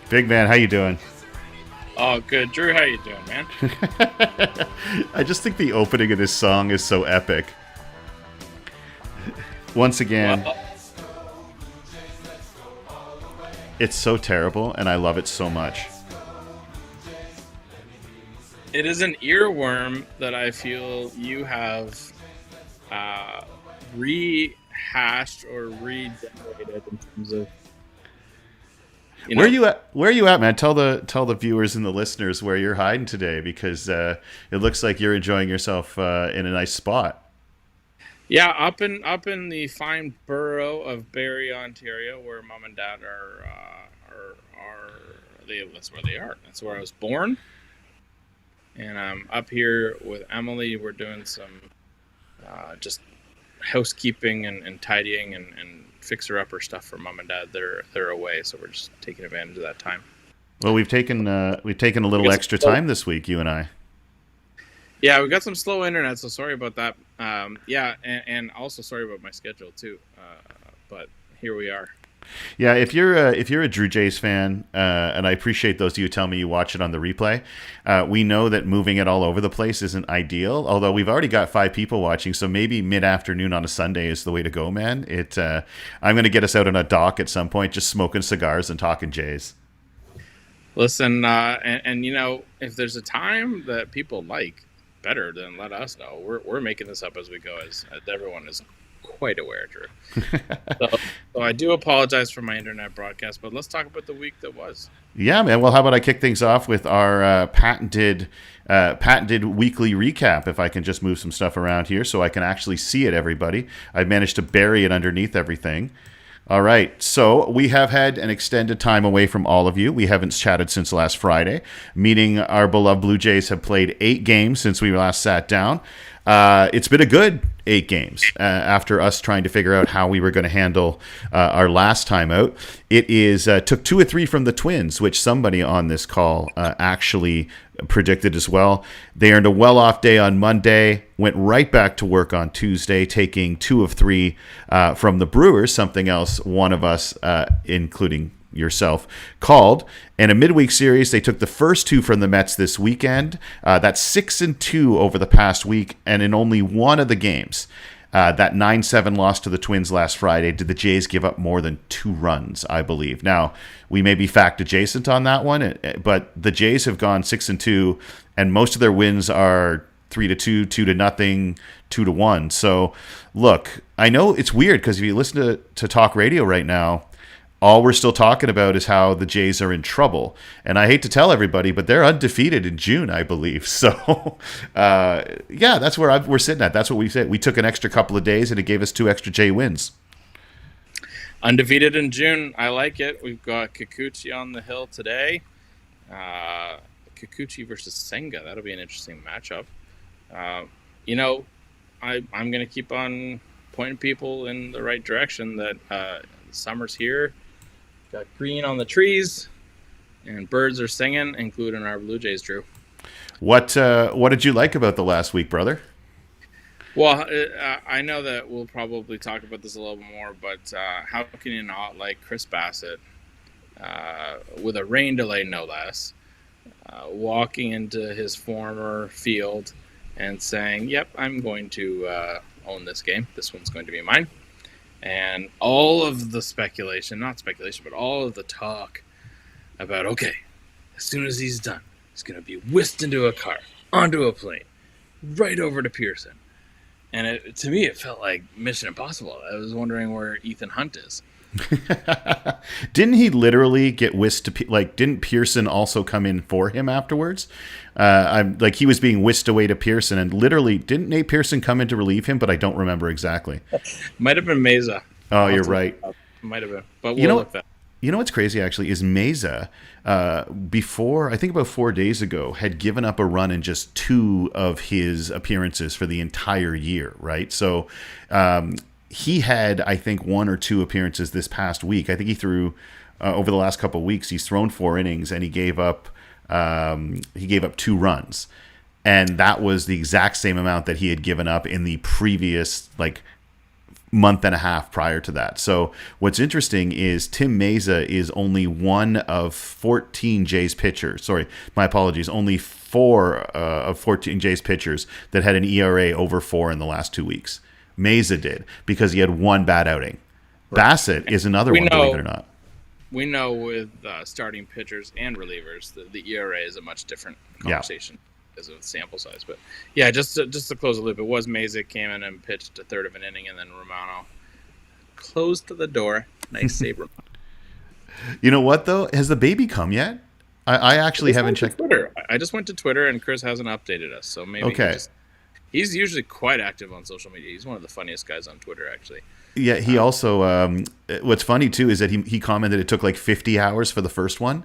Big man, how you doing? Oh, good. Drew, how you doing, man? I just think the opening of this song is so epic. Once again, Well, it's so terrible, and I love it so much. it is an earworm that I feel you have uh, rehashed or regenerated in terms of, you Where are know, you at? Where are you at, man? Tell the viewers and the listeners where you're hiding today, because it looks like you're enjoying yourself in a nice spot. yeah, up in the fine borough of Barrie, Ontario, where mom and dad that's where they are. That's where I was born, and I'm up here with Emily. We're doing some just housekeeping and tidying and fixer upper stuff for mom and dad. They're away, so we're just taking advantage of that time. Well, we've taken a We little got extra some, time this week, you and I. yeah, we got some slow internet, so sorry about that. Yeah, and also sorry about my schedule too. But here we are. Yeah, if you're a Drew Jays fan, and I appreciate those of you who tell me you watch it on the replay, we know that moving it all over the place isn't ideal. Although we've already got 5 people watching, so maybe mid-afternoon on a Sunday is the way to go, man. I'm going to get us out on a dock at some point, just smoking cigars and talking Jays. Listen, and if there's a time that people like better, then let us know. We're making this up as we go, as everyone is quite aware, Drew. So, so I do apologize for my internet broadcast, but let's talk about the week that was. Yeah, man. Well, how about I kick things off with our patented weekly recap? If I can just move some stuff around here so I can actually see it, everybody. I've managed to bury it underneath everything. All right, so we have had an extended time away from all of you. We haven't chatted since last Friday, meaning our beloved Blue Jays have played 8 games since we last sat down. It's been a good 8 games after us trying to figure out how we were going to handle our last time out. It is took 2 or 3 from the Twins, which somebody on this call actually predicted as well. They earned a well-off day on Monday, went right back to work on Tuesday, taking 2 of 3 from the Brewers, something else one of us, including yourself, called. In a midweek series, they took the first 2 from the Mets this weekend. That's 6-2 over the past week, and in only one of the games, that 9-7 loss to the Twins last Friday, did the Jays give up more than 2 runs, I believe. Now, we may be fact adjacent on that one, but the Jays have gone 6-2, and most of their wins are 3-2, 2-0, 2-1. So, look, I know it's weird because if you listen to talk radio right now, all we're still talking about is how the Jays are in trouble. And I hate to tell everybody, but they're undefeated in June, I believe. So, yeah, that's where we're sitting at. That's what we said. We took an extra couple of days, and it gave us 2 extra Jay wins. Undefeated in June. I like it. We've got Kikuchi on the hill today. Kikuchi versus Senga. That'll be an interesting matchup. Uh, you know, I'm going to keep on pointing people in the right direction that summer's here. Got green on the trees, and birds are singing, including our Blue Jays, Drew. What did you like about the last week, brother? Well, I know that we'll probably talk about this a little bit more, but how can you not like Chris Bassett, with a rain delay no less, walking into his former field and saying, yep, I'm going to own this game. This one's going to be mine. And all of the speculation, not speculation, but all of the talk about, okay, as soon as he's done, he's going to be whisked into a car, onto a plane, right over to Pearson. And to me, it felt like Mission Impossible. I was wondering where Ethan Hunt is. Didn't he literally get whisked to didn't Pearson also come in for him afterwards? I'm like, he was being whisked away to Pearson, and literally didn't Nate Pearson come in to relieve him? But I don't remember exactly. Might have been Mesa. Oh, you're right. Might have been, but we'll look that. You know what's crazy actually is Mesa, before, I think about 4 days ago, had given up a run in just 2 of his appearances for the entire year, right? So he had, I think, 1 or 2 appearances this past week. I think he threw, over the last couple of weeks, he's thrown 4 innings, and he gave up 2 runs. And that was the exact same amount that he had given up in the previous, month and a half prior to that. So what's interesting is Tim Meza is only one of 14 Jays pitchers. Sorry, my apologies. Only 4 of 14 Jays pitchers that had an ERA over 4 in the last 2 weeks. Meza did because he had one bad outing. Right. Bassett is another one, believe it or not. We know with starting pitchers and relievers, the ERA is a much different conversation because of sample size. But yeah, just to close the loop, it was Meza came in and pitched a third of an inning, and then Romano closed the door. Nice save, Romano. You know what though? Has the baby come yet? I actually haven't checked Twitter. I just went to Twitter, and Chris hasn't updated us, so maybe he's usually quite active on social media. He's one of the funniest guys on Twitter, actually. Yeah, he also, what's funny too is that he commented it took like 50 hours for the first one.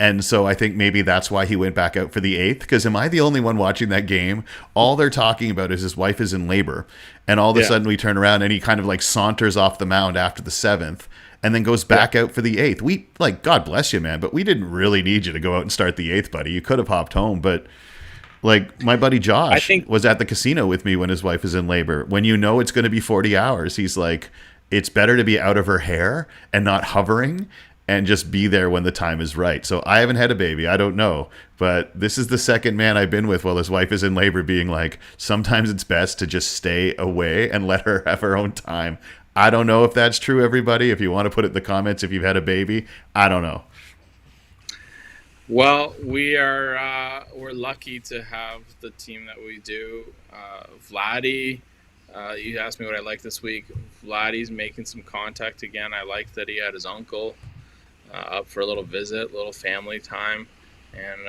And so I think maybe that's why he went back out for the 8th. Because am I the only one watching that game? All they're talking about is his wife is in labor. And all of a sudden we turn around and he kind of like saunters off the mound after the 7th and then goes back out for the 8th. We, like, God bless you, man. But we didn't really need you to go out and start the 8th, buddy. You could have hopped home. But like my buddy Josh was at the casino with me when his wife is in labor. When you know it's going to be 40 hours, he's like, it's better to be out of her hair and not hovering and just be there when the time is right. So I haven't had a baby. I don't know. But this is the second man I've been with while his wife is in labor being like, sometimes it's best to just stay away and let her have her own time. I don't know if that's true, everybody. If you want to put it in the comments if you've had a baby, I don't know. Well, we're lucky to have the team that we do. Vladdy, you asked me what I like this week. Vladdy's making some contact again. I like that he had his uncle up for a little visit, little family time, and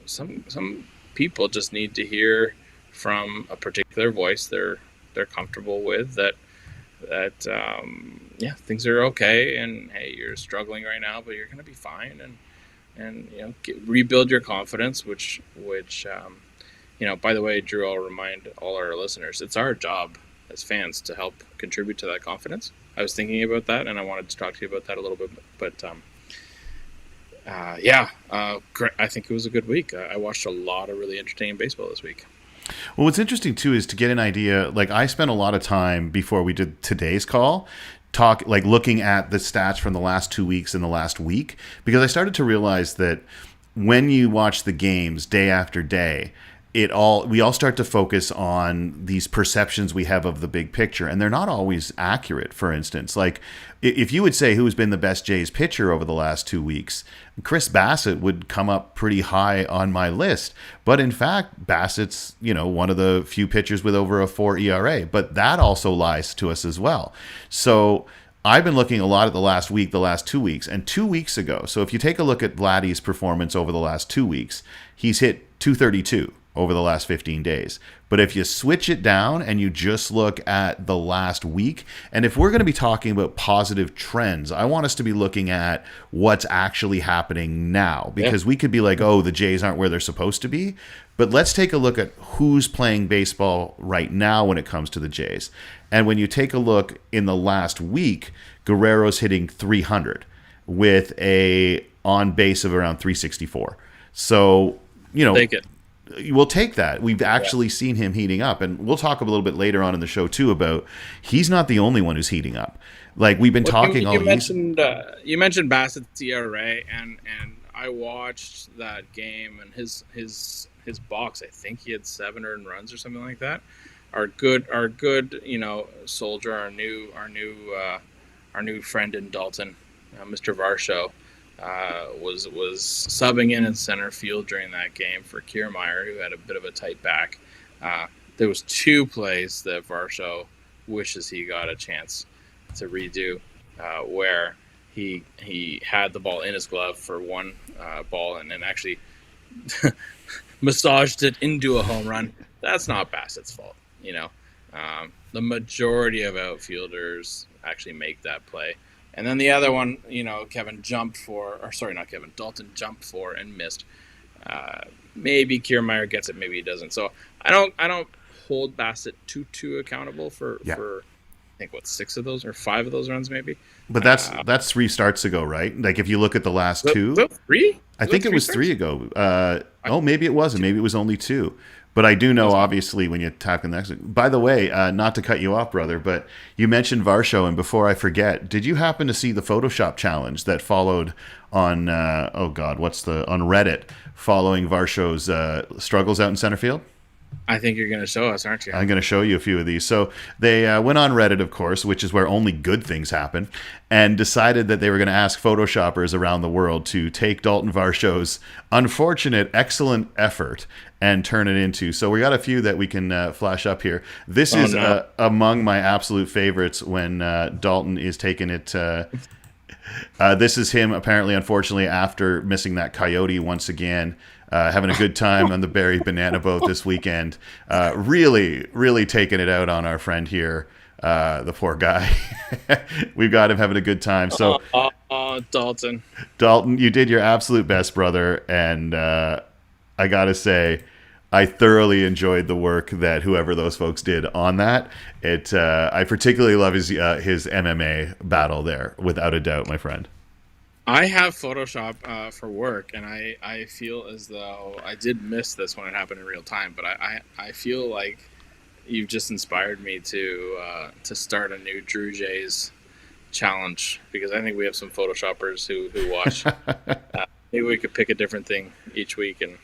some people just need to hear from a particular voice they're comfortable with that things are okay, and hey, you're struggling right now, but you're going to be fine, and rebuild your confidence, which by the way, Drew, I'll remind all our listeners, it's our job as fans to help contribute to that confidence. I was thinking about that, and I wanted to talk to you about that a little bit, but great. I think it was a good week. I watched a lot of really entertaining baseball this week. Well, what's interesting too is to get an idea, like I spent a lot of time before we did today's call looking at the stats from the last 2 weeks and the last week, because I started to realize that when you watch the games day after day, we all start to focus on these perceptions we have of the big picture, and they're not always accurate. For instance, like if you would say who's been the best Jays pitcher over the last 2 weeks, Chris Bassett would come up pretty high on my list. But in fact, Bassett's, one of the few pitchers with over a 4 ERA, but that also lies to us as well. So I've been looking a lot at the last week, the last 2 weeks, and 2 weeks ago. So if you take a look at Vladdy's performance over the last 2 weeks, he's hit 232 over the last 15 days. But if you switch it down and you just look at the last week, and if we're going to be talking about positive trends, I want us to be looking at what's actually happening now, because we could be like, oh, the Jays aren't where they're supposed to be. But let's take a look at who's playing baseball right now when it comes to the Jays. And when you take a look in the last week, Guerrero's hitting 300 with a on base of around 364. So, take it. We'll take that. We've actually seen him heating up, and we'll talk a little bit later on in the show too about he's not the only one who's heating up. Like we've been talking all. You mentioned Bassett's ERA, and I watched that game, and his box. I think he had 7 earned runs or something like that. Our good soldier, our new friend in Dalton, Mr. Varsho. Was subbing in center field during that game for Kiermaier, who had a bit of a tight back. There was 2 plays that Varsho wishes he got a chance to redo, where he had the ball in his glove for one ball and then actually massaged it into a home run. That's not Bassett's fault, The majority of outfielders actually make that play. And then the other one, Dalton jumped for and missed. Maybe Kiermaier gets it, maybe he doesn't. So I don't hold Bassett too accountable for I think 6 of those or 5 of those runs maybe. But that's 3 starts ago, right? Like if you look at the last 2, 3? I think it was 3 ago. Maybe it wasn't. Maybe it was only 2. But I do know, obviously, when you type in the next. By the way, not to cut you off, brother, but you mentioned Varsho, and before I forget, did you happen to see the Photoshop challenge that followed on on Reddit following Varsho's struggles out in center field? I think you're going to show us, aren't you? I'm going to show you a few of these. So they went on Reddit, of course, which is where only good things happen, and decided that they were going to ask Photoshoppers around the world to take Dalton Varsho's unfortunate, excellent effort and turn it into. So we got a few that we can flash up here. This is among my absolute favorites when Dalton is taking it. This is him, apparently, unfortunately, after missing that coyote once again. Having a good time on the Barry Banana Boat this weekend. Really, really taking it out on our friend here, the poor guy. We've got him having a good time. So, Dalton. Dalton, you did your absolute best, brother. And I got to say, I thoroughly enjoyed the work that whoever those folks did on that. I particularly love his MMA battle there, without a doubt, my friend. I have Photoshop for work, and I feel as though I did miss this when it happened in real time, but I feel like you've just inspired me to start a new Drew Jays challenge, because I think we have some Photoshoppers who watch. Maybe we could pick a different thing each week and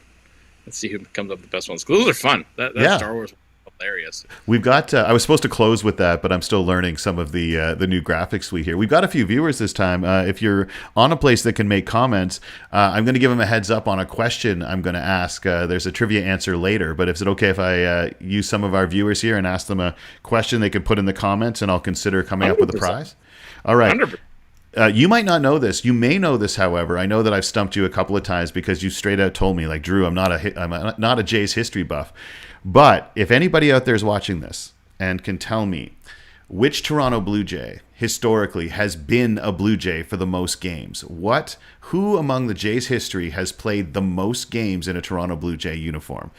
see who comes up with the best ones. Those are fun. That Star Wars was hilarious. We've got. I was supposed to close with that, but I'm still learning some of the new graphics suite here. We've got a few viewers this time. If you're on a place that can make comments, I'm going to give them a heads up on a question I'm going to ask. There's a trivia answer later, but is it okay if I use some of our viewers here and ask them a question they can put in the comments, and I'll consider coming 100%. Up with a prize? All right. 100%. You might not know this. You may know this, however. I know that I've stumped you a couple of times because you straight out told me, like, Drew, I'm not a Jays history buff. But if anybody out there is watching this and can tell me which Toronto Blue Jay historically has been a Blue Jay for the most games, who among the Jays' history has played the most games in a Toronto Blue Jay uniform?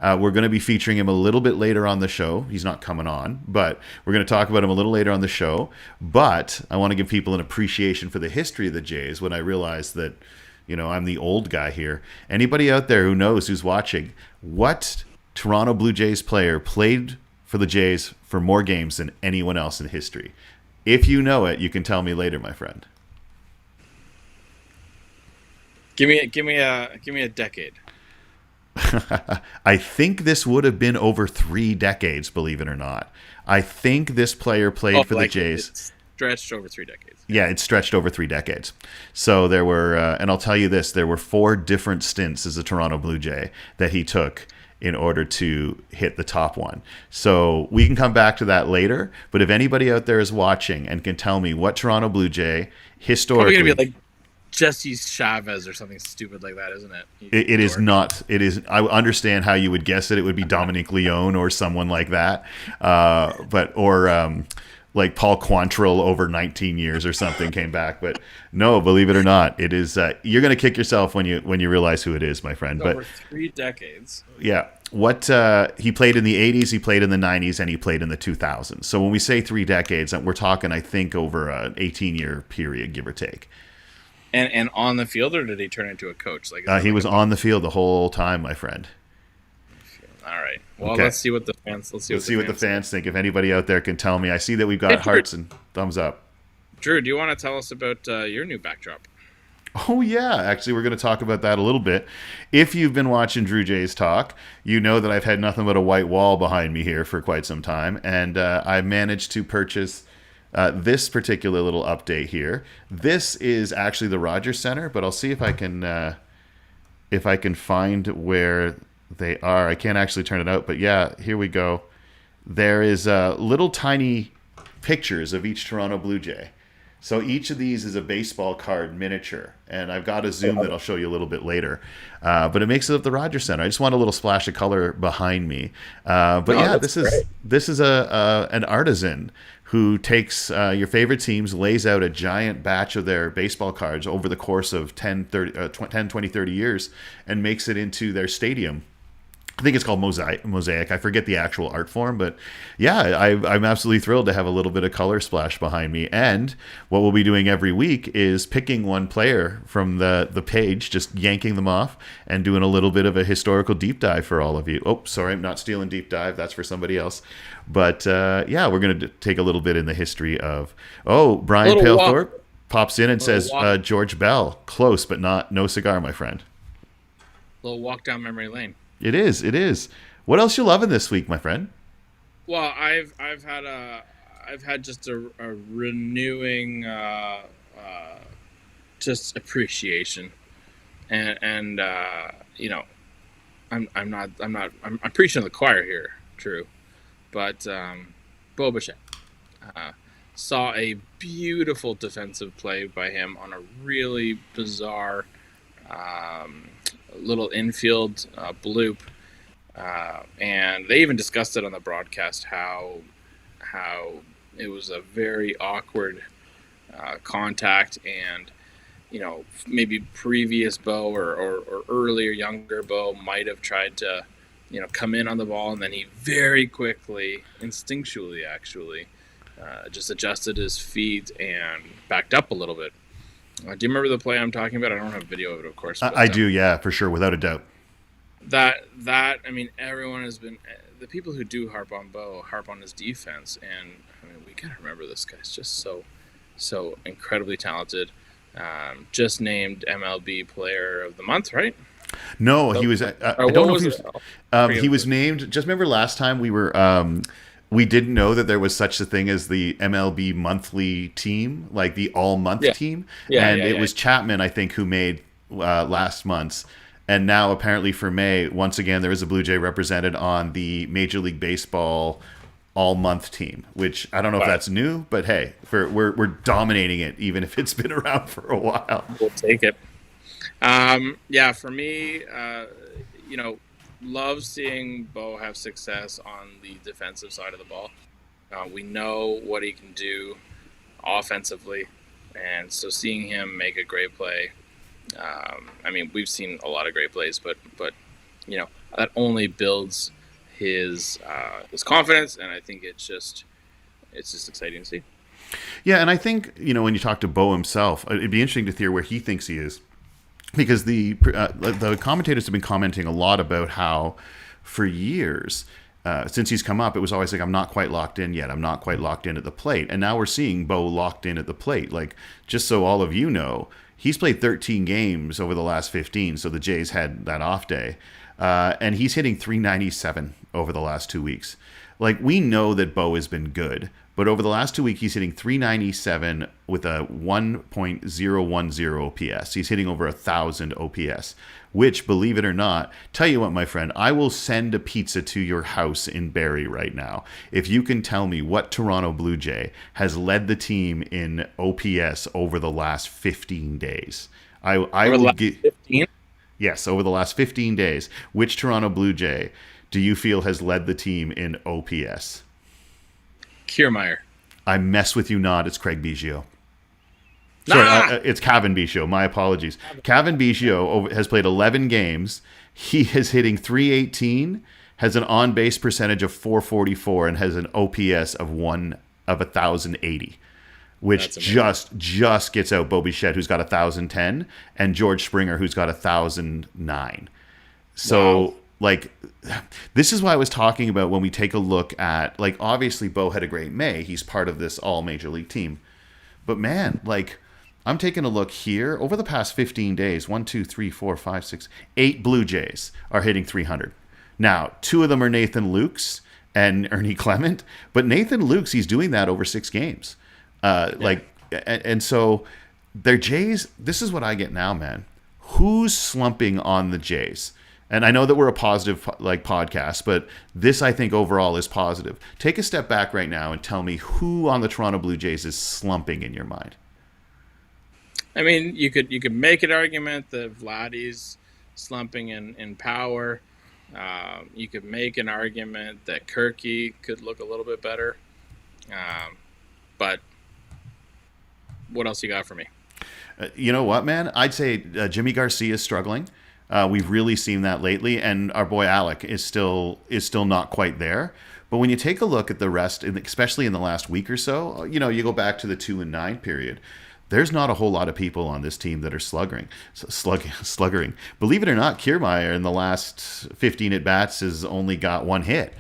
We're going to be featuring him a little bit later on the show. He's not coming on, but we're going to talk about him a little later on the show. But I want to give people an appreciation for the history of the Jays when I realize that, I'm the old guy here. Anybody out there who knows, who's watching, what Toronto Blue Jays player played for the Jays for more games than anyone else in history? If you know it, you can tell me later, my friend. Give me a decade. I think this would have been over 3 decades, believe it or not. I think this player played for the Jays. It's stretched over 3 decades. Yeah, it stretched over 3 decades. So there were, and I'll tell you this, there were 4 different stints as a Toronto Blue Jay that he took in order to hit the top one. So we can come back to that later, but if anybody out there is watching and can tell me what Toronto Blue Jay historically... Probably going to be like Jesse Chavez or something stupid like that, isn't it? It is not. It is. I understand how you would guess it. It would be Dominique Leone or someone like that, like Paul Quantrill over 19 years or something came back. But no, believe it or not, it is. You're going to kick yourself when you realize who it is, my friend. Over 3 decades. Yeah. What he played in the 80s, he played in the 90s, and he played in the 2000s. So when we say 3 decades, we're talking, I think, over an 18-year period, give or take. And on the field, or did he turn into a coach? He was on the field the whole time, my friend. All right. Well, okay. Let's see what the fans. Let's see what the fans think. If anybody out there can tell me, I see that we've got hearts and thumbs up. Drew, do you want to tell us about your new backdrop? Oh, yeah. Actually, we're going to talk about that a little bit. If you've been watching Drew Jays talk, you know that I've had nothing but a white wall behind me here for quite some time, and I managed to purchase this particular little update here. This is actually the Rogers Center, but I'll see if I can find where they are. I can't actually turn it out, but yeah, here we go. There is little tiny pictures of each Toronto Blue Jay. So each of these is a baseball card miniature, and I've got a zoom that I'll show you a little bit later. But it makes it up the Rogers Center. I just want a little splash of color behind me. This is an artisan who takes your favorite teams, lays out a giant batch of their baseball cards over the course of 10, 20, 30 years, and makes it into their stadium. I think it's called mosaic. I forget the actual art form, but yeah, I'm absolutely thrilled to have a little bit of color splash behind me. And what we'll be doing every week is picking one player from the page, just yanking them off, and doing a little bit of a historical deep dive for all of you. Oh, sorry, I'm not stealing deep dive. That's for somebody else. But yeah, we're going to take a little bit in the history of. Oh, Brian Palethorpe pops in and says George Bell, close but no cigar, my friend. Little walk down memory lane. It is. It is. What else you loving this week, my friend? Well, I've had just a renewing just appreciation, and you know, I'm preaching to the choir here, true, but Bo Bichette saw a beautiful defensive play by him on a really bizarre little infield bloop, and they even discussed it on the broadcast how it was a very awkward contact, and maybe previous Bo or earlier younger Bo might have tried to come in on the ball, and then he very quickly, instinctually actually, just adjusted his feet and backed up a little bit. Do you remember the play I'm talking about? I don't have a video of it, of course. But, I do, yeah, for sure, without a doubt. That I mean, everyone has been, the people who do harp on Bo harp on his defense, and I mean, we gotta remember this guy's just so incredibly talented. Just named MLB Player of the Month, right? No, he was. I don't know if he was. He was named. Just remember last time we were. We didn't know that there was such a thing as the MLB monthly team, like the all-month team. And it was Chapman, I think, who made last month's. And now, apparently, for May, once again, there is a Blue Jay represented on the Major League Baseball all-month team, which I don't know if that's new, but hey, we're dominating it, even if it's been around for a while. We'll take it. Yeah, for me, love seeing Bo have success on the defensive side of the ball. We know what he can do offensively, and so seeing him make a great play. I mean, we've seen a lot of great plays, but that only builds his confidence, and I think it's just exciting to see. Yeah, and I think when you talk to Bo himself, it'd be interesting to hear where he thinks he is. Because the commentators have been commenting a lot about how, for years, since he's come up, it was always like, I'm not quite locked in yet. I'm not quite locked in at the plate. And now we're seeing Bo locked in at the plate. Like, just so all of you know, he's played 13 games over the last 15, so the Jays had that off day. And he's hitting .397 over the last 2 weeks. Like, we know that Bo has been good, but over the last 2 weeks, he's hitting .397 with a 1.010 OPS. He's hitting over 1,000 OPS, which, believe it or not, tell you what, my friend, I will send a pizza to your house in Barrie right now if you can tell me what Toronto Blue Jay has led the team in OPS over the last 15 days. I will get 15? Yes, over the last 15 days. Which Toronto Blue Jay do you feel has led the team in OPS? Kiermaier. I mess with you not. It's Craig Biggio. Sorry, it's Cavan Biggio. My apologies. Cavan Biggio has played 11 games. He is hitting .318, has an on-base percentage of .444, and has an OPS of 1,080, which just gets out Bo Bichette, who's got 1,010, and George Springer, who's got 1,009. So. Wow. Like, this is why I was talking about when we take a look at, like, obviously Bo had a great May. He's part of this all major league team. But man, like, I'm taking a look here. Over the past 15 days, 1, 2, 3, 4, 5, 6, 8 Blue Jays are hitting 300. Now, 2 of them are Nathan Lukes and Ernie Clement. But Nathan Lukes, he's doing that over 6 games. And so their Jays, this is what I get now, man. Who's slumping on the Jays? And I know that we're a positive podcast, but this I think overall is positive. Take a step back right now and tell me who on the Toronto Blue Jays is slumping in your mind. I mean, you could make an argument that Vladdy's slumping in power. You could make an argument that Kirky could look a little bit better. But what else you got for me? You know what, man? I'd say Jimmy Garcia is struggling. We've really seen that lately, and our boy Alec is still not quite there. But when you take a look at the rest, especially in the last week or so, you go back to the 2-9 period. There's not a whole lot of people on this team that are sluggering. Believe it or not, Kiermaier in the last 15 at bats has only got one hit.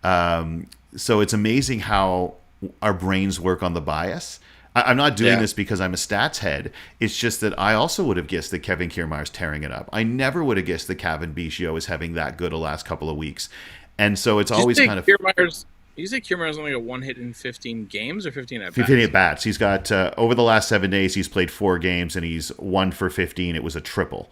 So it's amazing how our brains work on the bias. I'm not doing this because I'm a stats head. It's just that I also would have guessed that Kevin Kiermaier's tearing it up. I never would have guessed that Kevin Biggio is having that good a last couple of weeks. And so it's always kind of... You say Kiermaier's only got one hit in 15 games or 15 at bats? 15 at bats. He's got, over the last 7 days, he's played 4 games and he's 1 for 15. It was a triple.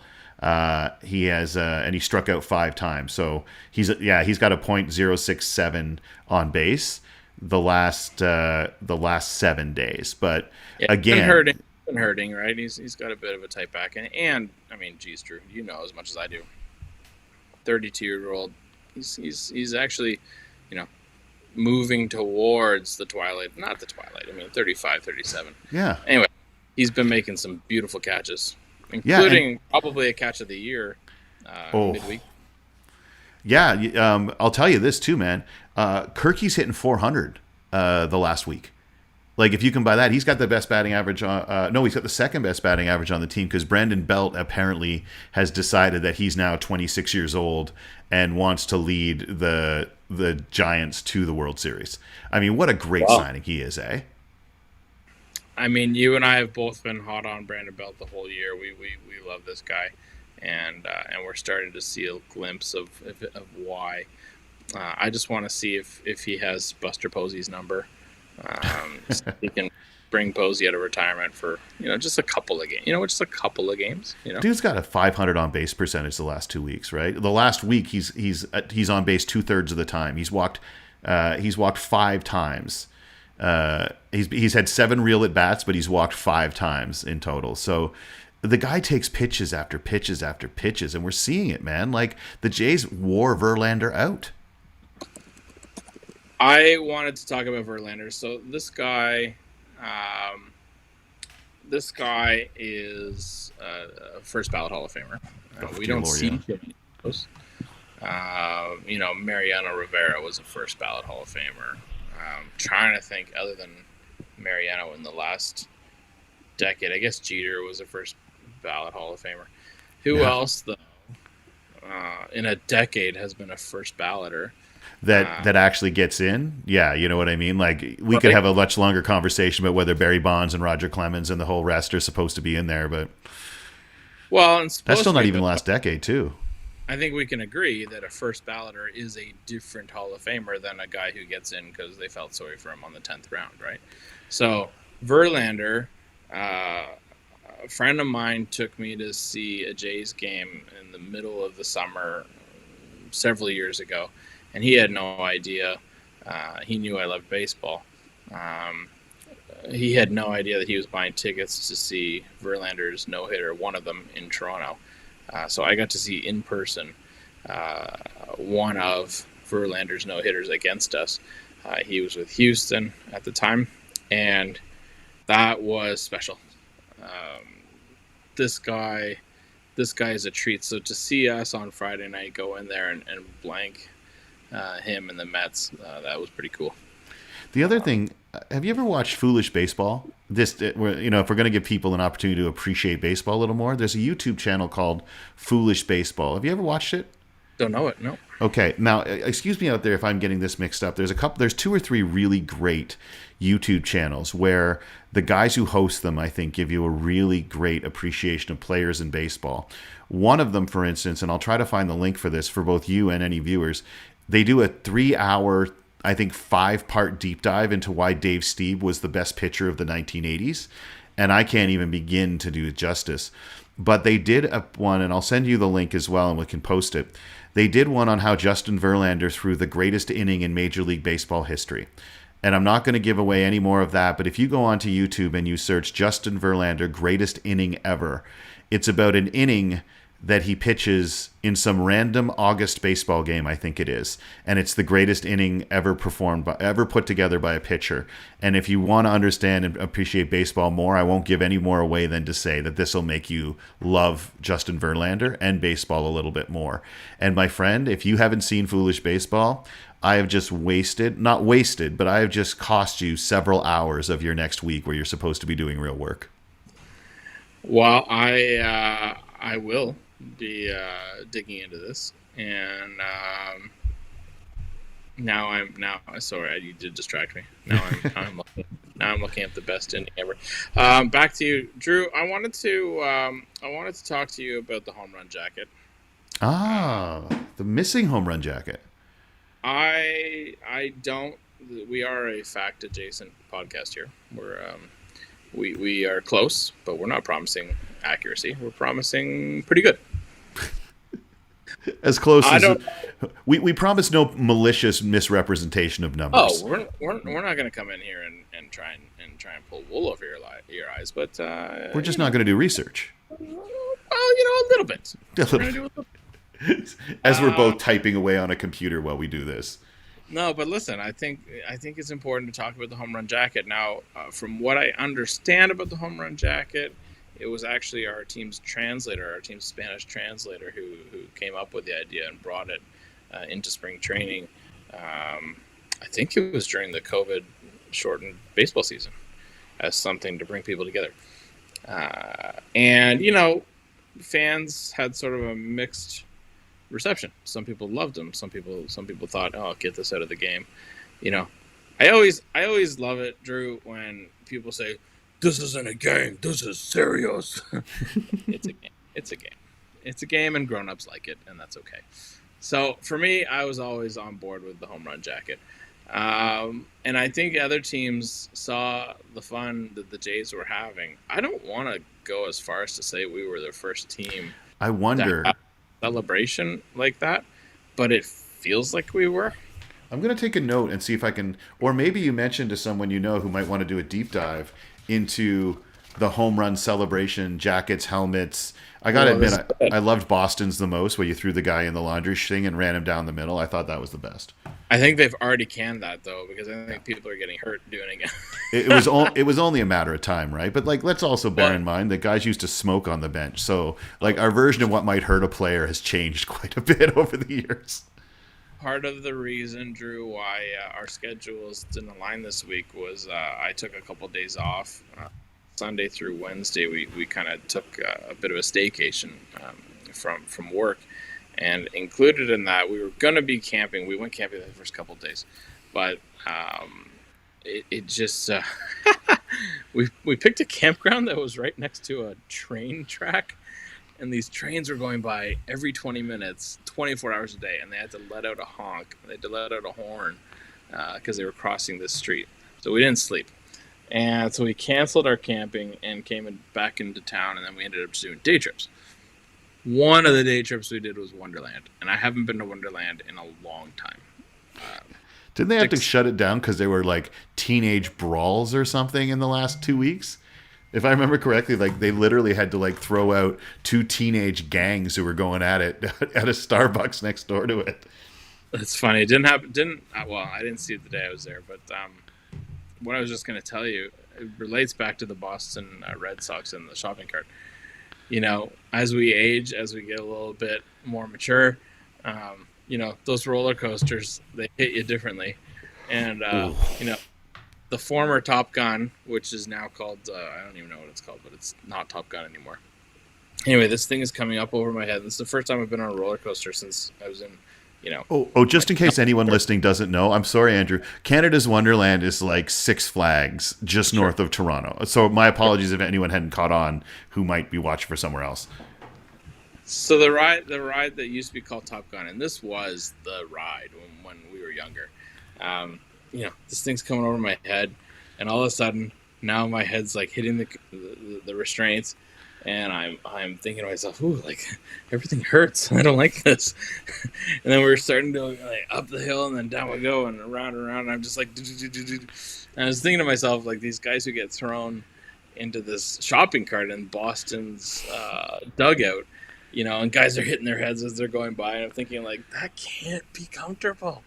He has, and he struck out 5 times. So he's got a .067 on base the last 7 days. But again, it's been hurting, right? He's got a bit of a tight back, and I mean, geez, Drew, you know as much as I do. 32-year-old, he's actually, moving towards the twilight. Not the twilight. I mean, 35, 37. Yeah. Anyway, he's been making some beautiful catches, including probably a catch of the year midweek. Yeah, I'll tell you this too, man. Kirky's hitting 400 the last week. Like, if you can buy that, he's got the best batting average. He's got the second best batting average on the team because Brandon Belt apparently has decided that he's now 26 years old and wants to lead the Giants to the World Series. I mean, what a great signing he is, eh? I mean, you and I have both been hot on Brandon Belt the whole year. We love this guy, and we're starting to see a glimpse of why. I just want to see if he has Buster Posey's number. So he can bring Posey out of retirement for just a couple of games. Just a couple of games. Dude's got a 500 on base percentage the last 2 weeks, right? The last week he's on base 2/3 of the time. He's walked 5 times. He's had 7 real at bats, but he's walked 5 times in total. So the guy takes pitches after pitches after pitches, and we're seeing it, man. Like, the Jays wore Verlander out. I wanted to talk about Verlander. So this guy is a first ballot Hall of Famer. We don't see those. Mariano Rivera was a first ballot Hall of Famer. Trying to think other than Mariano in the last decade. I guess Jeter was a first ballot Hall of Famer. Who else, though, in a decade has been a first balloter? That actually gets in? Yeah, you know what I mean? Like, we could have a much longer conversation about whether Barry Bonds and Roger Clemens and the whole rest are supposed to be in there, but that's still not even the last decade, too. I think we can agree that a first balloter is a different Hall of Famer than a guy who gets in because they felt sorry for him on the 10th round, right? So Verlander, a friend of mine took me to see a Jays game in the middle of the summer several years ago. And he had no idea. He knew I loved baseball. He had no idea that he was buying tickets to see Verlander's no-hitter, one of them in Toronto. So I got to see in person one of Verlander's no-hitters against us. He was with Houston at the time, and that was special. This guy is a treat. So to see us on Friday night go in there and blank him and the Mets, that was pretty cool. The other thing, have you ever watched Foolish Baseball? If we're going to give people an opportunity to appreciate baseball a little more, there's a YouTube channel called Foolish Baseball. Have you ever watched it? Don't know it, no. Okay, now excuse me out there if I'm getting this mixed up. There's 2 or 3 really great YouTube channels where the guys who host them, I think, give you a really great appreciation of players in baseball. One of them, for instance, and I'll try to find the link for this for both you and any viewers, they do a 3-hour, I think, 5-part deep dive into why Dave Stieb was the best pitcher of the 1980s. And I can't even begin to do it justice. But they did one, and I'll send you the link as well, and we can post it. They did one on how Justin Verlander threw the greatest inning in Major League Baseball history. And I'm not going to give away any more of that, but if you go onto YouTube and you search Justin Verlander, greatest inning ever, it's about an inning that he pitches in some random August baseball game, I think it is, and it's the greatest inning ever ever put together by a pitcher. And if you want to understand and appreciate baseball more, I won't give any more away than to say that this will make you love Justin Verlander and baseball a little bit more. And my friend, if you haven't seen Foolish Baseball, I have just not wasted, but I have just cost you several hours of your next week where you're supposed to be doing real work. Well, I will be digging into this, and now sorry, you did distract me. Now I'm looking at the best ending ever. Back to you, Drew. I wanted to talk to you about the home run jacket. The missing home run jacket. I don't. We are a fact adjacent podcast here. We are close, but we're not promising accuracy. We're promising pretty good. As close as we promise no malicious misrepresentation of numbers. Oh, we're not going to come in here and try and pull wool over your eyes, but we're just not going to do research. Well, a little bit. As we're both typing away on a computer while we do this. No, but listen, I think it's important to talk about the home run jacket. Now, from what I understand about the home run jacket, it was actually our team's Spanish translator, who came up with the idea and brought it into spring training. I think it was during the COVID-shortened baseball season, as something to bring people together. And fans had sort of a mixed reception. Some people loved them. Some people thought, "Oh, get this out of the game." I always love it, Drew, when people say, "This isn't a game. This is serious." It's a game. It's a game, and grown-ups like it, and that's okay. So for me, I was always on board with the home run jacket. And I think other teams saw the fun that the Jays were having. I don't want to go as far as to say we were the first team. I wonder. Celebration like that, but it feels like we were. I'm going to take a note and see if I can, or maybe you mentioned to someone who might want to do a deep dive into the home run celebration jackets, helmets. I got to admit, I loved Boston's the most, where you threw the guy in the laundry thing and ran him down the middle. I thought that was the best. I think they've already canned that, though, because I think people are getting hurt doing it. It was only a matter of time, right? But let's also bear in mind that guys used to smoke on the bench. So our version of what might hurt a player has changed quite a bit over the years. Part of the reason, Drew, why our schedules didn't align this week was I took a couple days off. Sunday through Wednesday, we kind of took a bit of a staycation from work. And included in that, we were going to be camping. We went camping the first couple of days. But it just... we picked a campground that was right next to a train track. And these trains were going by every 20 minutes, 24 hours a day. And they had to let out a honk. They had to let out a horn because they were crossing this street. So we didn't sleep. And so we canceled our camping and came back into town. And then we ended up just doing day trips. One of the day trips we did was Wonderland, and I haven't been to Wonderland in a long time. Didn't they have to shut it down because they were teenage brawls or something in the last 2 weeks? If I remember correctly, they literally had to throw out two teenage gangs who were going at it at a Starbucks next door to it. That's funny. It didn't happen. I didn't see it the day I was there, but what I was just going to tell you, it relates back to the Boston Red Sox and the shopping cart. As we age, as we get a little bit more mature, those roller coasters, they hit you differently. And, the former Top Gun, which is now called, I don't even know what it's called, but it's not Top Gun anymore. Anyway, this thing is coming up over my head. This is the first time I've been on a roller coaster since I was in, just in case anyone listening doesn't know, I'm sorry, Andrew. Canada's Wonderland is like Six Flags, just north of Toronto. So my apologies if anyone hadn't caught on who might be watching for somewhere else. So the ride that used to be called Top Gun, and this was the ride when we were younger. This thing's coming over my head, and all of a sudden, now my head's hitting the restraints. And I'm thinking to myself, ooh, everything hurts. I don't like this. And then we're starting to up the hill, and then down we go, and around and around. And I'm just and I was thinking to myself, these guys who get thrown into this shopping cart in Boston's dugout, and guys are hitting their heads as they're going by, and I'm thinking like that can't be comfortable.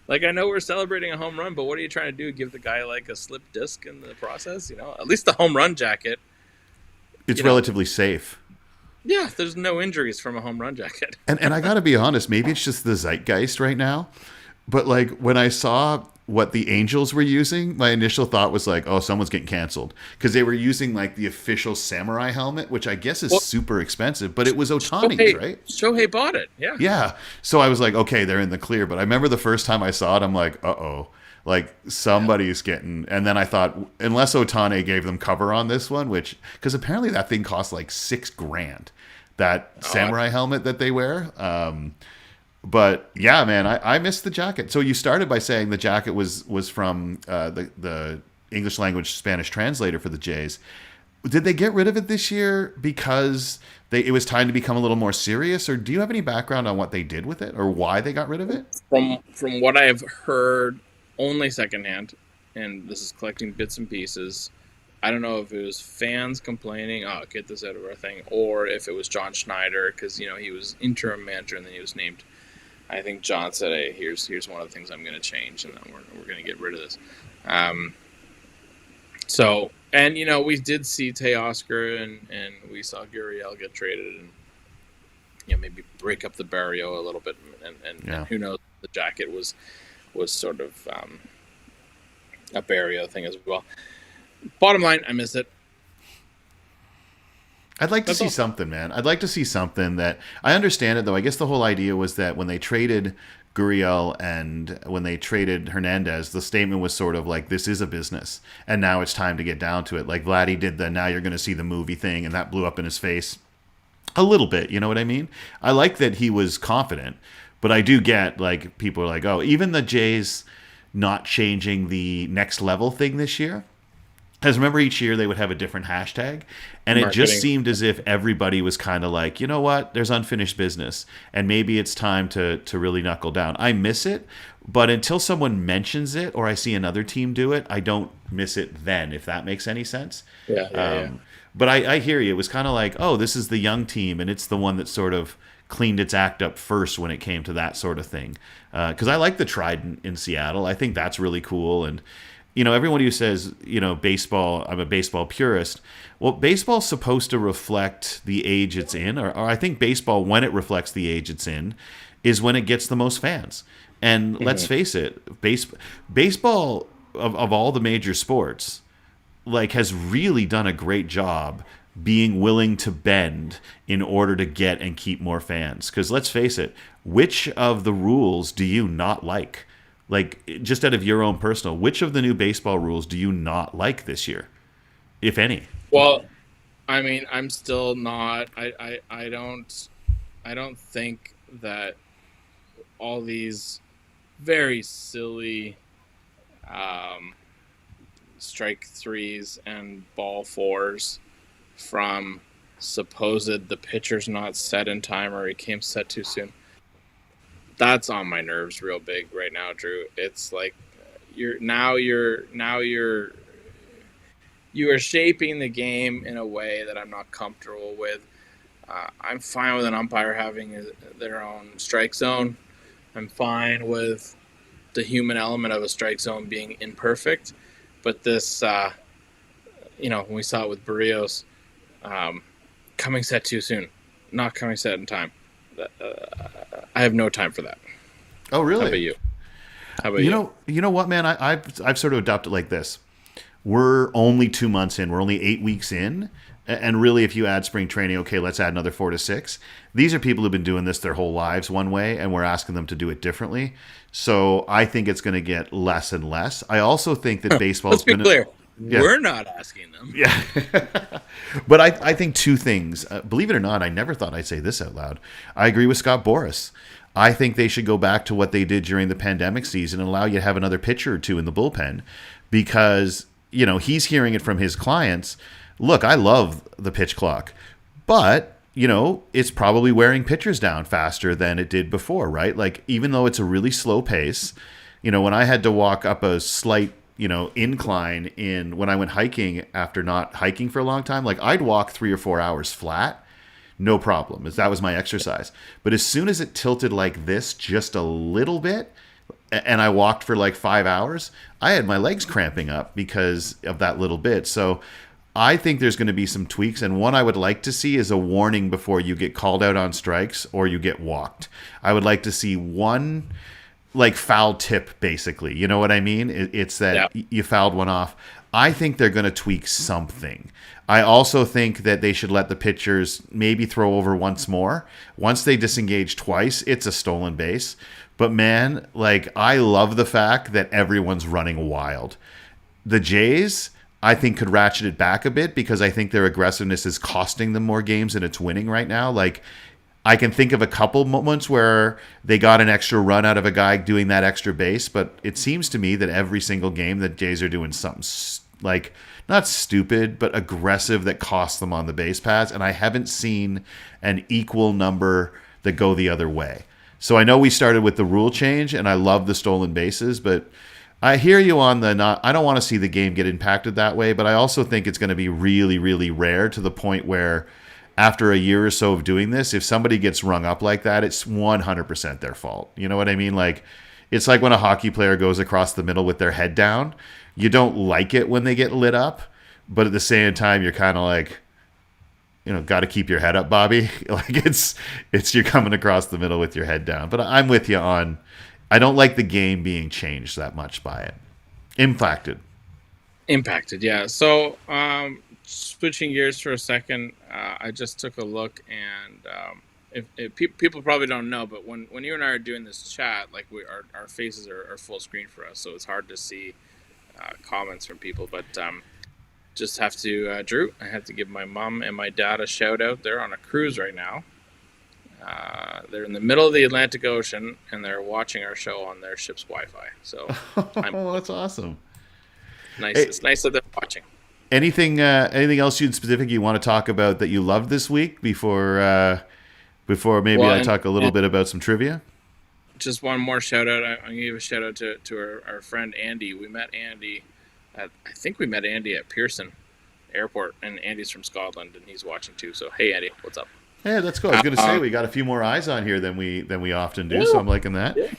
Like I know we're celebrating a home run, but what are you trying to do? Give the guy like a slip disc in the process? At least the home run jacket. It's You know, relatively safe. yeah, there's no injuries from a home run jacket. And I got to be honest, maybe it's just the zeitgeist right now. But like when I saw what the Angels were using, my initial thought was like, oh, someone's getting canceled because they were using like the official samurai helmet, which I guess is Well, super expensive, but it was Otani's, right? Shohei bought it. Yeah. Yeah. So I was like, okay, they're in the clear. But I remember the first time I saw it, I'm like, uh-oh. Like somebody's getting, and then I thought, unless Otani gave them cover on this one, which, because apparently that thing costs like $6,000, that Oh, samurai helmet that they wear. But yeah, man, I missed the jacket. So you started by saying the jacket was from the English language Spanish translator for the Jays. Did they get rid of it this year because it was time to become a little more serious, or do you have any background on what they did with it or why they got rid of it? from what I've heard, only secondhand, and this is collecting bits and pieces. I don't know if it was fans complaining, "Oh, get this out of our thing," or if it was John Schneider because he was interim manager and then he was named. I think John said, "Hey, here's one of the things I'm going to change, and then we're going to get rid of this." Um, so, and we did see Teoscar and we saw Gurriel get traded, and maybe break up the barrio a little bit, and Yeah. who knows, the jacket was sort of a barrio thing as well. Bottom line, I miss it. I'd like to That's see all. something, man. I'd like to see something that I understand it though. I guess the whole idea was that when they traded Gurriel and when they traded Hernandez, the statement was sort of like this is a business, and now it's time to get down to it. Like Vladdy did the now you're going to see the movie thing, and that blew up in his face a little bit. You know what I mean? I like that he was confident, but I do get like people are like, oh, even the Jays not changing the next level thing this year. Because remember, each year they would have a different hashtag, and it just Marketing. seemed as if everybody was kind of like, you know what, there's unfinished business, and maybe it's time to really knuckle down. I miss it, but until someone mentions it or I see another team do it, I don't miss it then, if that makes any sense. Yeah, yeah, yeah. But I hear you. It was kind of like, oh, this is the young team, and it's the one that sort of cleaned its act up first when it came to that sort of thing. Because I like the Trident in Seattle. I think that's really cool. And, everyone who says, baseball, I'm a baseball purist. Well, baseball's supposed to reflect the age it's in, or I think baseball, when it reflects the age it's in, is when it gets the most fans. And let's face it, baseball of all the major sports, like has really done a great job being willing to bend in order to get and keep more fans. Because let's face it, which of the rules do you not like? Like, just out of your own personal, which of the new baseball rules do you not like this year, if any? Well, I mean, I'm still not. I don't think that all these very silly um, strike threes and ball fours from supposed the pitcher's not set in time or he came set too soon. That's on my nerves real big right now, Drew. It's like you are shaping the game in a way that I'm not comfortable with. I'm fine with an umpire having their own strike zone. I'm fine with the human element of a strike zone being imperfect, but this, when we saw it with Barrios, um, coming set too soon, not coming set in time. I have no time for that. Oh, How about really? you? How about You you? know, you know what, man? I've sort of adopted like this. We're only 2 months in. We're only 8 weeks in. And really, if you add spring training, okay, let's add another 4 to 6. These are people who've been doing this their whole lives one way, and we're asking them to do it differently. So I think it's going to get less and less. I also think that Let's baseball's be going to. clear. Yeah. We're not asking them. Yeah. But I think two things. Believe it or not, I never thought I'd say this out loud. I agree with Scott Boras. I think they should go back to what they did during the pandemic season and allow you to have another pitcher or two in the bullpen because, he's hearing it from his clients. Look, I love the pitch clock, but, it's probably wearing pitchers down faster than it did before, right? Like, even though it's a really slow pace, when I had to walk up a slight incline when I went hiking after not hiking for a long time, like I'd walk 3 or 4 hours flat no problem. That was my exercise. But as soon as it tilted like this just a little bit, and I walked for like 5 hours, I had my legs cramping up because of that little bit. So I think there's going to be some tweaks, and one I would like to see is a warning before you get called out on strikes or you get walked. I would like to see one like foul tip, basically. You know what I mean? It's that you fouled one off. I think they're going to tweak something. I also think that they should let the pitchers maybe throw over once more. Once they disengage twice, it's a stolen base. But man, like, I love the fact that everyone's running wild. The Jays, I think, could ratchet it back a bit because I think their aggressiveness is costing them more games than it's winning right now. Like, I can think of a couple moments where they got an extra run out of a guy doing that extra base, but it seems to me that every single game the Jays are doing something like, not stupid, but aggressive that costs them on the base paths, and I haven't seen an equal number that go the other way. So I know we started with the rule change, and I love the stolen bases, but I hear you on the not. I don't want to see the game get impacted that way, but I also think it's going to be really, really rare to the point where after a year or so of doing this, if somebody gets rung up like that, it's 100% their fault. You know what I mean? Like, it's like when a hockey player goes across the middle with their head down. You don't like it when they get lit up, but at the same time, you're kind of like, got to keep your head up, Bobby. Like, it's you're coming across the middle with your head down. But I'm with you on, I don't like the game being changed that much by it. Impacted, yeah. So, switching gears for a second, I just took a look, and if people probably don't know, but when you and I are doing this chat, like, our faces are full screen for us, so it's hard to see comments from people. But just have to, Drew, I have to give my mom and my dad a shout out. They're on a cruise right now. They're in the middle of the Atlantic Ocean, and they're watching our show on their ship's Wi-Fi. So, that's awesome. Nice. It's nice that they're watching. Anything else you want to talk about that you loved this week before maybe I talk a little bit about some trivia? Just one more shout out. I'm gonna give a shout out to our friend Andy. We met Andy I think we met Andy at Pearson Airport, and Andy's from Scotland, and he's watching too. So hey, Andy, what's up? Hey, that's cool. I was going to say we got a few more eyes on here than we often do, so I'm liking that. Yeah.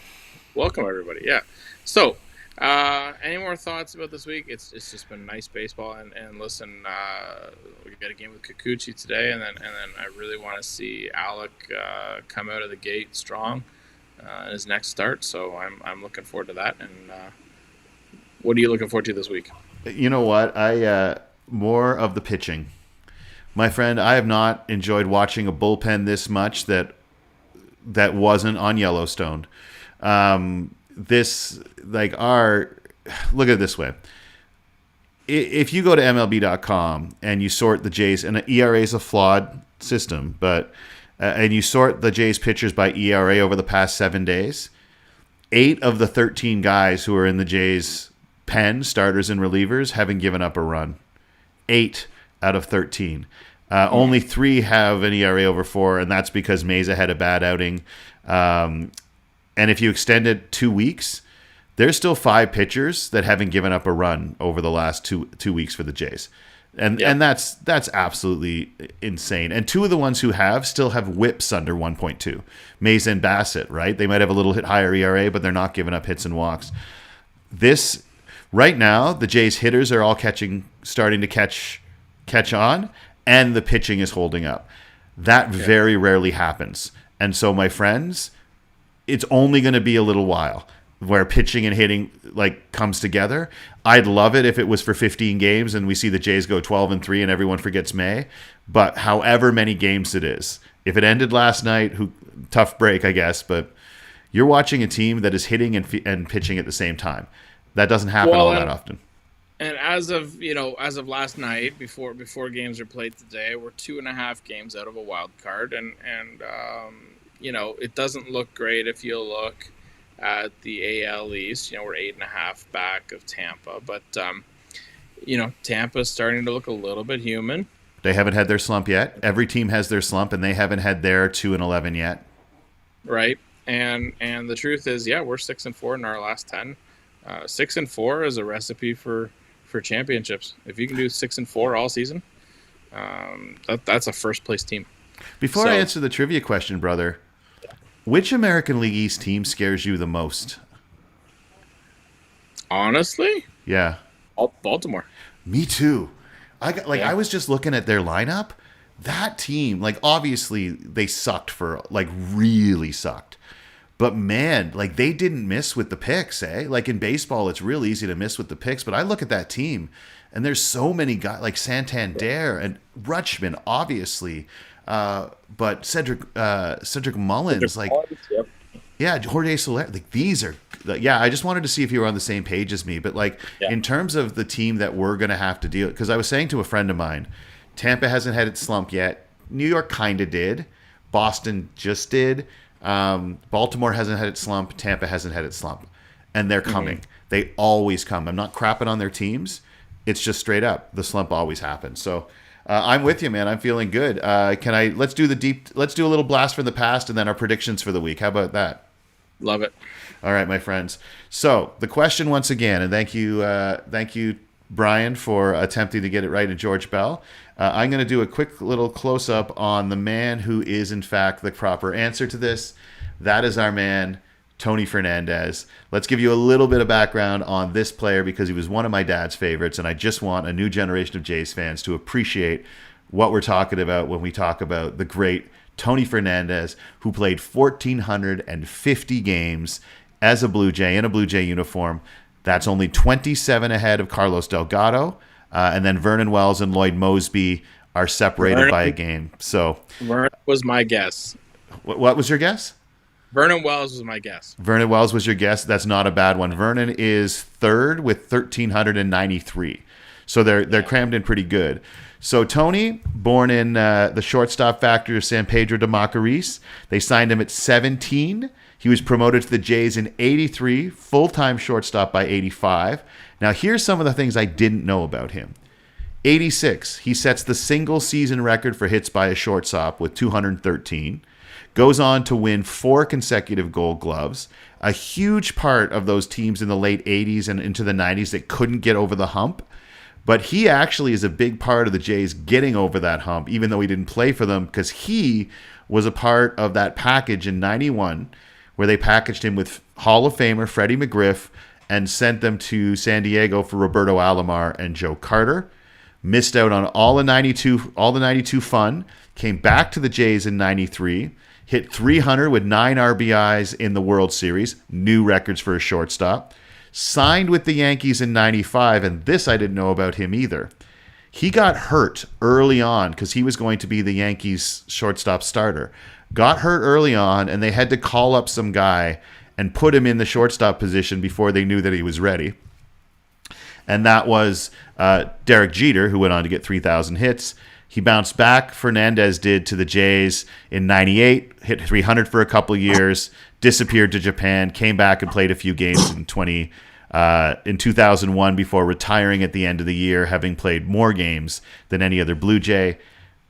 Welcome everybody. Yeah. So, any more thoughts about this week? It's just been nice baseball, and listen, we got a game with Kikuchi today, and then I really want to see Alec come out of the gate strong in his next start. So I'm looking forward to that. And what are you looking forward to this week? You know what? I more of the pitching. My friend, I have not enjoyed watching a bullpen this much that wasn't on Yellowstone. Look at it this way. If you go to MLB.com and you sort the Jays, and ERA is a flawed system, but and you sort the Jays pitchers by ERA over the past 7 days, 8 of the 13 guys who are in the Jays pen, starters and relievers, haven't given up a run. 8 out of 13. Only 3 have an ERA over 4, and that's because Meza had a bad outing. And if you extend it 2 weeks, there's still 5 pitchers that haven't given up a run over the last two weeks for the Jays. And that's absolutely insane. And 2 of the ones who have still have whips under 1.2. Meza and Bassett, right? They might have a little hit higher ERA, but they're not giving up hits and walks. Right now, the Jays hitters are all starting to catch on, and the pitching is holding up. That very rarely happens. And so, my friends, it's only going to be a little while where pitching and hitting comes together. I'd love it if it was for 15 games and we see the Jays go 12-3 and everyone forgets May. But however many games it is, if it ended last night, tough break, I guess. But you're watching a team that is hitting and pitching at the same time. That doesn't happen all that often. And as of last night, before games are played today, we're 2.5 games out of a wild card, and it doesn't look great if you look at the AL East. We're 8.5 back of Tampa, but Tampa's starting to look a little bit human. They haven't had their slump yet. Every team has their slump, and they haven't had their 2-11 yet. Right, and the truth is, we're 6-4 in our last 10. 6-4 is a recipe for championships. If you can do 6-4 all season, that's a first place team. Before I So answer the trivia question, brother, which American League East team scares you the most? honestly, Yeah, Baltimore. me too. I Yeah. was just looking at their lineup. That team, like obviously they sucked for like really sucked. But man, like they didn't miss with the picks, eh? Like in baseball, it's real easy to miss with the picks. But I look at that team, and there's so many guys like Santander and Rutschman, obviously, but Cedric Mullins, like Yep. yeah, Jorge Soler, like these are yeah. I just wanted to see if you were on the same page as me. But like Yeah. in terms of the team that we're gonna have to deal, because I was saying to a friend of mine, Tampa hasn't had its slump yet. New York kind of did. Boston just did. Baltimore hasn't had its slump. Tampa hasn't had its slump, and they're coming. They always come. I'm not crapping on their teams. It's just straight up the slump always happens. So I'm with you, man. I'm feeling good. Can I? Let's do the deep. Let's do a little blast from the past, and then our predictions for the week. How about that? Love it. All right, my friends. So the question once again, and thank you, Brian, for attempting to get it right, and George Bell. I'm going to do a quick little close up on the man who is, in fact, the proper answer to this. That is our man, Tony Fernandez. Let's give you a little bit of background on this player because he was one of my dad's favorites, and I just want a new generation of Jays fans to appreciate what we're talking about when we talk about the great Tony Fernandez, who played 1,450 games as a Blue Jay in a Blue Jay uniform. That's only 27 ahead of Carlos Delgado. And then Vernon Wells and Lloyd Mosby are separated by a game. So, Vernon was my guess. what was your guess? Vernon Wells was my guess. Vernon Wells was your guess. That's not a bad one. Vernon is third with 1,393. So they're crammed in pretty good. So Tony, born in the shortstop factory of San Pedro de Macorís, they signed him at 17. He was promoted to the Jays in 83, full-time shortstop by 85. Now, here's some of the things I didn't know about him. 86, he sets the single season record for hits by a shortstop with 213. Goes on to win 4 consecutive Gold Gloves. A huge part of those teams in the late 80s and into the 90s that couldn't get over the hump. But he actually is a big part of the Jays getting over that hump, even though he didn't play for them, because he was a part of that package in 91 where they packaged him with Hall of Famer Freddie McGriff and sent them to San Diego for Roberto Alomar and Joe Carter. Missed out on all the 92 fun. Came back to the Jays in 93. Hit 300 with 9 RBIs in the World Series. New records for a shortstop. Signed with the Yankees in 95, and this I didn't know about him either. He got hurt early on because he was going to be the Yankees shortstop starter. Got hurt early on, and they had to call up some guy and put him in the shortstop position before they knew that he was ready. And that was Derek Jeter, who went on to get 3,000 hits. He bounced back, Fernandez did, to the Jays in 98, hit 300 for a couple years, disappeared to Japan, came back and played a few games in 2001 before retiring at the end of the year, having played more games than any other Blue Jay.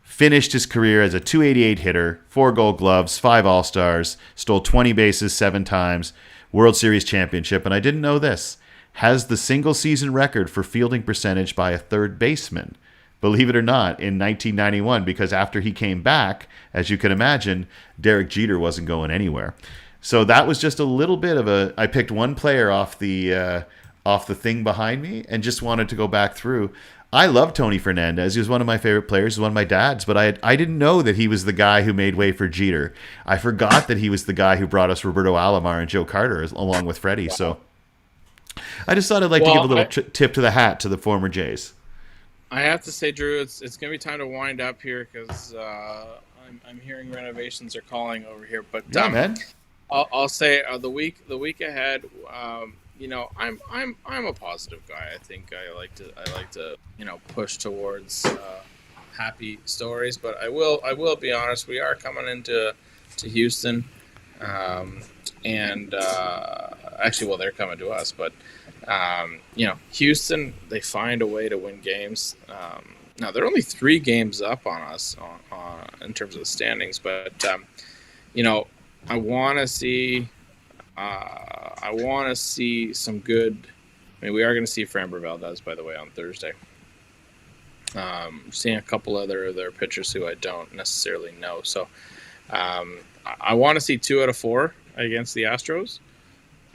Finished his career as a 288 hitter, 4 Gold Gloves, 5 All-Stars, stole 20 bases 7 times, World Series championship, and I didn't know this, has the single-season record for fielding percentage by a third baseman. Believe it or not, in 1991, because after he came back, as you can imagine, Derek Jeter wasn't going anywhere. So that was just a little bit of a. I picked one player off the thing behind me, and just wanted to go back through. I love Tony Fernandez. He was one of my favorite players. He was one of my dad's, but I didn't know that he was the guy who made way for Jeter. I forgot that he was the guy who brought us Roberto Alomar and Joe Carter along with Freddie. So I just thought I'd like to give a little tip to the hat to the former Jays. I have to say, Drew, it's going to be time to wind up here because I'm hearing renovations are calling over here. But Yeah, man. I'll say the week ahead. I'm a positive guy. I think I like to push towards happy stories. But I will be honest. We are coming into Houston, and actually, well, they're coming to us, but. Houston, they find a way to win games. Now they're only 3 games up on us in terms of the standings, but I want to see some good. I mean, we are going to see Framber Valdez, by the way, on Thursday. Seeing a couple other of their pitchers who I don't necessarily know. So I want to see 2 out of 4 against the Astros,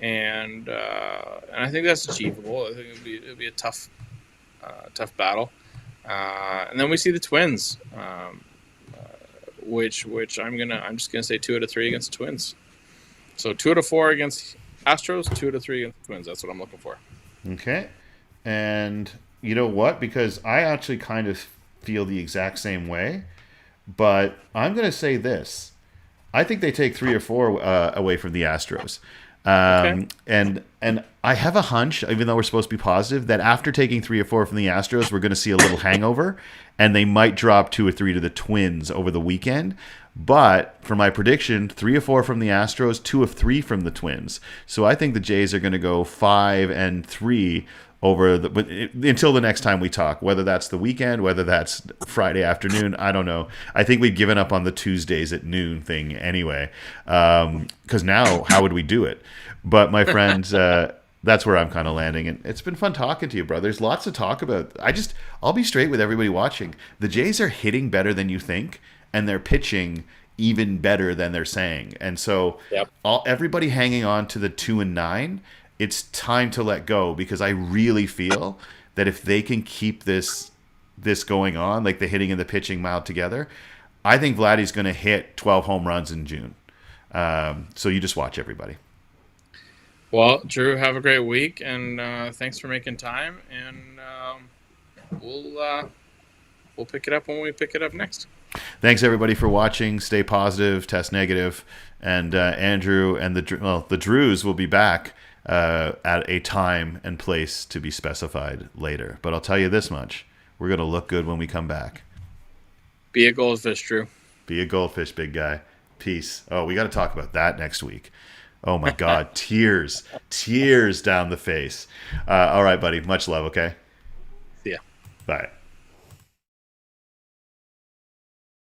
and I think that's achievable. I think it'd be a tough battle. And then we see the Twins, which I'm just gonna say 2 out of 3 against the Twins. So 2 out of 4 against Astros, 2 out of 3 against the Twins. That's what I'm looking for. Okay. And you know what? Because I actually kind of feel the exact same way, but I'm going to say this. I think they take 3 or 4 away from the Astros. Okay. And I have a hunch, even though we're supposed to be positive, that after taking 3 or 4 from the Astros, we're going to see a little hangover, and they might drop 2 or 3 to the Twins over the weekend. But for my prediction, 3 or 4 from the Astros, 2 of 3 from the Twins. So I think the Jays are going to go 5-3 over until the next time we talk. Whether that's the weekend, whether that's Friday afternoon, I don't know. I think we've given up on the Tuesdays at noon thing anyway. Because now, how would we do it? But my friends, that's where I'm kind of landing, and it's been fun talking to you, bro. There's lots to talk about. I'll be straight with everybody watching. The Jays are hitting better than you think, and they're pitching even better than they're saying. And so, Yep. Everybody hanging on to the 2-9. It's time to let go, because I really feel that if they can keep this going on, like the hitting and the pitching mild together, I think Vladdy's going to hit 12 home runs in June. So you just watch, everybody. Well, Drew, have a great week, and thanks for making time. And we'll pick it up when we pick it up next. Thanks, everybody, for watching. Stay positive, test negative, and Andrew and the Drews will be back at a time and place to be specified later. But I'll tell you this much: we're going to look good when we come back. Be a goldfish, Drew. Be a goldfish, big guy. Peace. Oh, we got to talk about that next week. Oh my God, tears down the face. All right, buddy. Much love. Okay. See ya. Bye.